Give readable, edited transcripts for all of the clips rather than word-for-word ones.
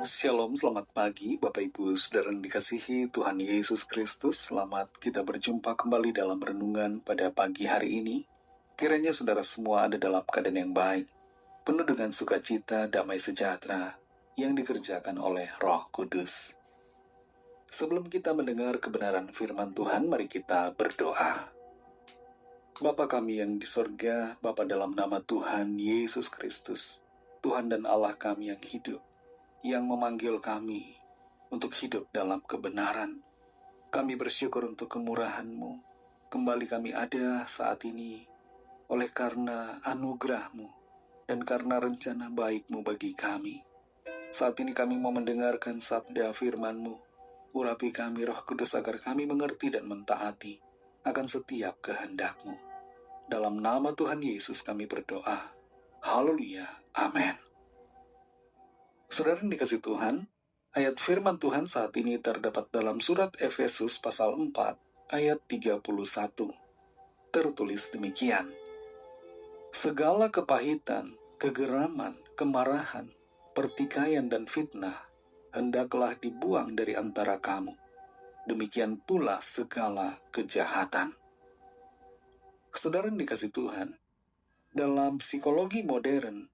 Shalom, selamat pagi Bapak Ibu Saudara yang dikasihi Tuhan Yesus Kristus. Selamat kita berjumpa kembali dalam renungan pada pagi hari ini. Kiranya saudara semua ada dalam keadaan yang baik, penuh dengan sukacita, damai sejahtera yang dikerjakan oleh Roh Kudus. Sebelum kita mendengar kebenaran firman Tuhan, mari kita berdoa. Bapa kami yang di sorga, Bapa dalam nama Tuhan Yesus Kristus, Tuhan dan Allah kami yang hidup, yang memanggil kami untuk hidup dalam kebenaran. Kami bersyukur untuk kemurahan-Mu. Kembali kami ada saat ini oleh karena anugerah-Mu dan karena rencana baik-Mu bagi kami. Saat ini kami mau mendengarkan sabda firman-Mu. Urapi kami Roh Kudus agar kami mengerti dan mentaati akan setiap kehendak-Mu. Dalam nama Tuhan Yesus kami berdoa. Haleluya. Amin. Saudara yang dikasih Tuhan, ayat firman Tuhan saat ini terdapat dalam surat Efesus pasal 4 ayat 31. Tertulis demikian. Segala kepahitan, kegeraman, kemarahan, pertikaian dan fitnah hendaklah dibuang dari antara kamu. Demikian pula segala kejahatan. Saudara yang dikasih Tuhan, dalam psikologi modern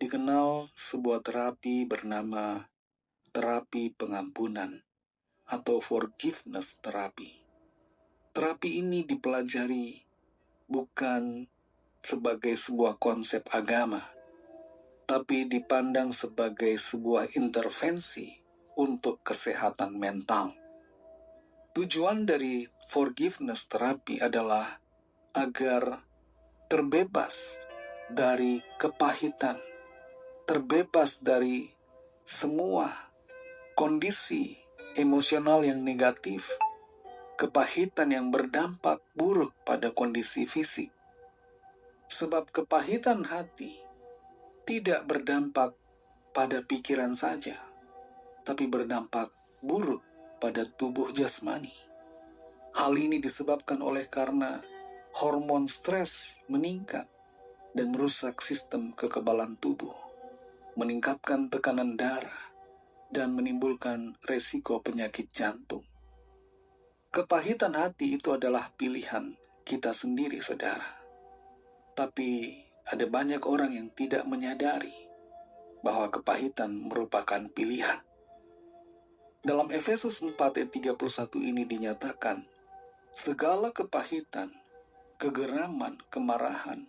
dikenal sebuah terapi bernama terapi pengampunan atau forgiveness terapi. Terapi ini dipelajari bukan sebagai sebuah konsep agama, tapi dipandang sebagai sebuah intervensi untuk kesehatan mental. Tujuan dari forgiveness terapi adalah agar terbebas dari kepahitan, terbebas dari semua kondisi emosional yang negatif, kepahitan yang berdampak buruk pada kondisi fisik. Sebab kepahitan hati tidak berdampak pada pikiran saja, tapi berdampak buruk pada tubuh jasmani. Hal ini disebabkan oleh karena hormon stres meningkat dan merusak sistem kekebalan tubuh, meningkatkan tekanan darah, dan menimbulkan resiko penyakit jantung. Kepahitan hati itu adalah pilihan kita sendiri, saudara. Tapi ada banyak orang yang tidak menyadari bahwa kepahitan merupakan pilihan. Dalam Efesus 4 ayat 31 ini dinyatakan, segala kepahitan, kegeraman, kemarahan,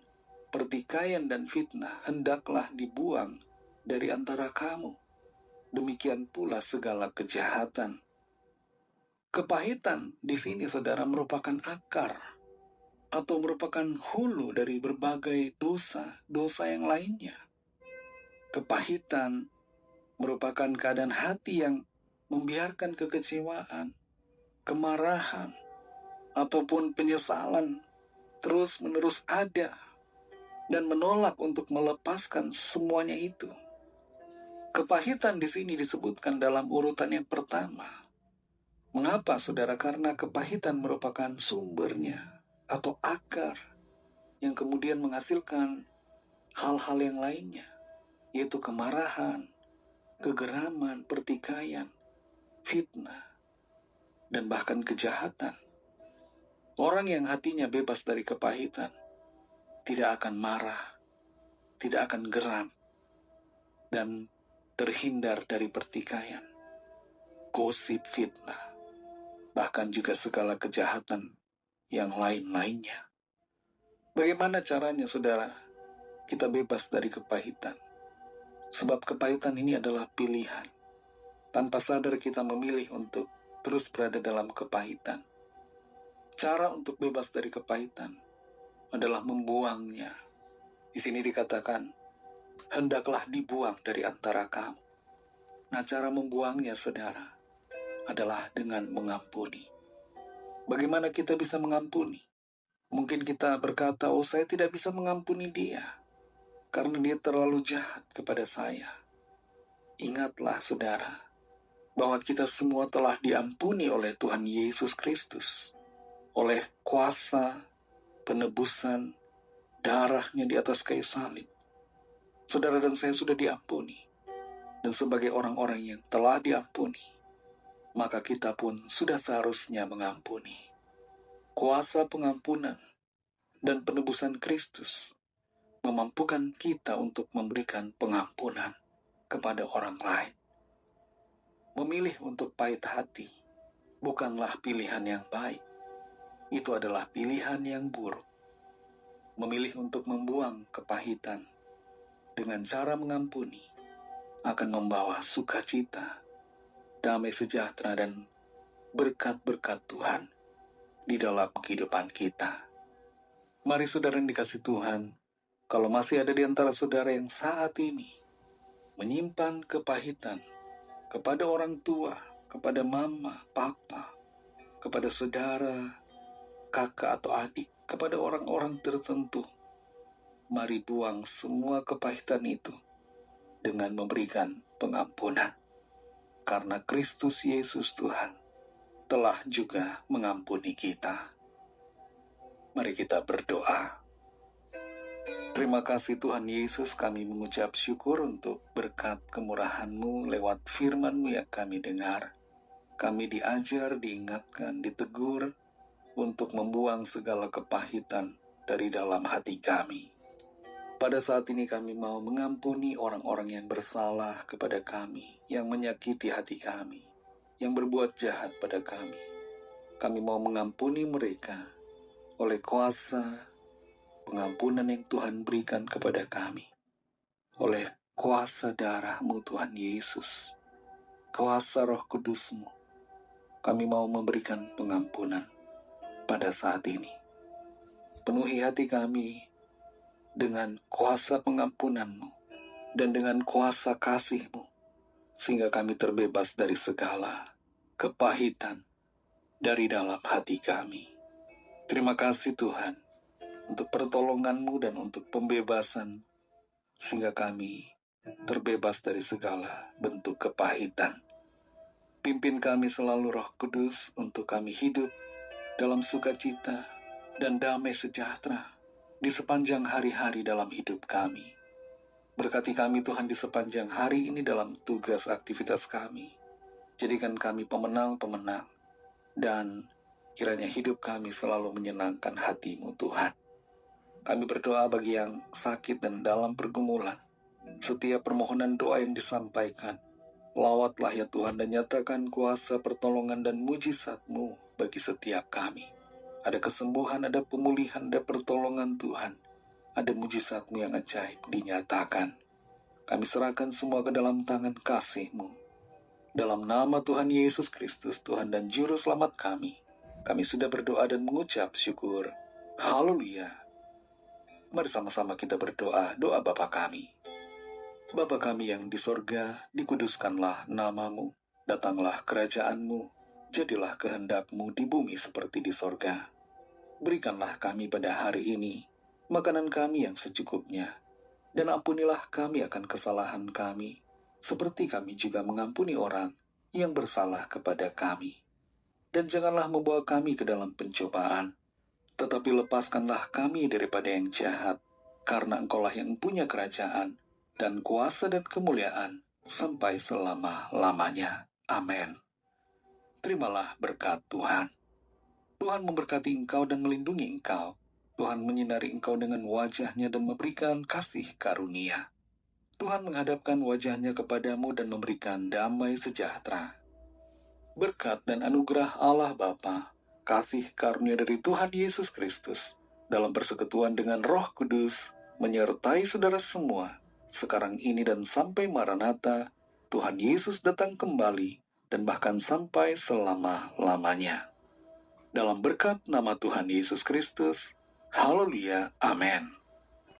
pertikaian dan fitnah hendaklah dibuang dari antara kamu. Demikian pula segala kejahatan. Kepahitan di sini, saudara, merupakan akar atau merupakan hulu dari berbagai dosa yang lainnya. Kepahitan merupakan keadaan hati yang membiarkan kekecewaan, kemarahan, ataupun penyesalan terus-menerus ada dan menolak untuk melepaskan semuanya itu. Kepahitan di sini disebutkan dalam urutan yang pertama. Mengapa, saudara? Karena kepahitan merupakan sumbernya atau akar yang kemudian menghasilkan hal-hal yang lainnya, yaitu kemarahan, kegeraman, pertikaian, fitnah, dan bahkan kejahatan. Orang yang hatinya bebas dari kepahitan tidak akan marah, tidak akan geram, dan terhindar dari pertikaian, gosip, fitnah, bahkan juga segala kejahatan yang lain-lainnya. Bagaimana caranya, saudara, kita bebas dari kepahitan? Sebab kepahitan ini adalah pilihan. Tanpa sadar kita memilih untuk terus berada dalam kepahitan. Cara untuk bebas dari kepahitan adalah membuangnya. Di sini dikatakan, hendaklah dibuang dari antara kamu. Nah, cara membuangnya, saudara, adalah dengan mengampuni. Bagaimana kita bisa mengampuni? Mungkin kita berkata, oh, saya tidak bisa mengampuni dia karena dia terlalu jahat kepada saya. Ingatlah, saudara, bahwa kita semua telah diampuni oleh Tuhan Yesus Kristus, oleh kuasa penebusan darahnya di atas kayu salib. Saudara dan saya sudah diampuni. Dan sebagai orang-orang yang telah diampuni, maka kita pun sudah seharusnya mengampuni. Kuasa pengampunan dan penebusan Kristus memampukan kita untuk memberikan pengampunan kepada orang lain. Memilih untuk pahit hati bukanlah pilihan yang baik. Itu adalah pilihan yang buruk. Memilih untuk membuang kepahitan dengan cara mengampuni akan membawa sukacita, damai sejahtera, dan berkat-berkat Tuhan di dalam kehidupan kita. Mari saudara yang dikasih Tuhan, kalau masih ada di antara saudara yang saat ini menyimpan kepahitan kepada orang tua, kepada mama, papa, kepada saudara, kakak atau adik, kepada orang-orang tertentu, mari buang semua kepahitan itu dengan memberikan pengampunan. Karena Kristus Yesus Tuhan telah juga mengampuni kita. Mari kita berdoa. Terima kasih Tuhan Yesus, kami mengucap syukur untuk berkat kemurahan-Mu lewat firman-Mu yang kami dengar. Kami diajar, diingatkan, ditegur untuk membuang segala kepahitan dari dalam hati kami. Pada saat ini kami mau mengampuni orang-orang yang bersalah kepada kami, yang menyakiti hati kami, yang berbuat jahat pada kami. Kami mau mengampuni mereka oleh kuasa pengampunan yang Tuhan berikan kepada kami. Oleh kuasa darah-Mu Tuhan Yesus, kuasa Roh Kudus-Mu, kami mau memberikan pengampunan pada saat ini. Penuhi hati kami dengan kuasa pengampunan-Mu dan dengan kuasa kasih-Mu, sehingga kami terbebas dari segala kepahitan dari dalam hati kami. Terima kasih Tuhan untuk pertolongan-Mu dan untuk pembebasan, sehingga kami terbebas dari segala bentuk kepahitan. Pimpin kami selalu Roh Kudus untuk kami hidup dalam sukacita dan damai sejahtera di sepanjang hari-hari dalam hidup kami. Berkati kami Tuhan di sepanjang hari ini dalam tugas aktivitas kami. Jadikan kami pemenang-pemenang, dan kiranya hidup kami selalu menyenangkan hati-Mu Tuhan. Kami berdoa bagi yang sakit dan dalam pergumulan. Setiap permohonan doa yang disampaikan, lawatlah ya Tuhan dan nyatakan kuasa pertolongan dan mujizat-Mu bagi setiap kami. Ada kesembuhan, ada pemulihan, ada pertolongan Tuhan. Ada mujizat-Mu yang ajaib dinyatakan. Kami serahkan semua ke dalam tangan kasih-Mu. Dalam nama Tuhan Yesus Kristus, Tuhan dan Juru Selamat kami sudah berdoa dan mengucap syukur. Haleluya. Mari sama-sama kita berdoa, doa Bapa kami. Bapa kami yang di sorga, dikuduskanlah nama-Mu, datanglah kerajaan-Mu, jadilah kehendak-Mu di bumi seperti di sorga. Berikanlah kami pada hari ini makanan kami yang secukupnya, dan ampunilah kami akan kesalahan kami, seperti kami juga mengampuni orang yang bersalah kepada kami. Dan janganlah membawa kami ke dalam pencobaan, tetapi lepaskanlah kami daripada yang jahat, karena Engkaulah yang punya kerajaan, dan kuasa dan kemuliaan, sampai selama-lamanya. Amin. Terimalah berkat Tuhan. Tuhan memberkati engkau dan melindungi engkau. Tuhan menyinari engkau dengan wajah-Nya dan memberikan kasih karunia. Tuhan menghadapkan wajah-Nya kepadamu dan memberikan damai sejahtera. Berkat dan anugerah Allah Bapa, kasih karunia dari Tuhan Yesus Kristus, dalam persekutuan dengan Roh Kudus, menyertai saudara semua, sekarang ini dan sampai Maranatha, Tuhan Yesus datang kembali, dan bahkan sampai selama-lamanya. Dalam berkat nama Tuhan Yesus Kristus, haleluya, amin.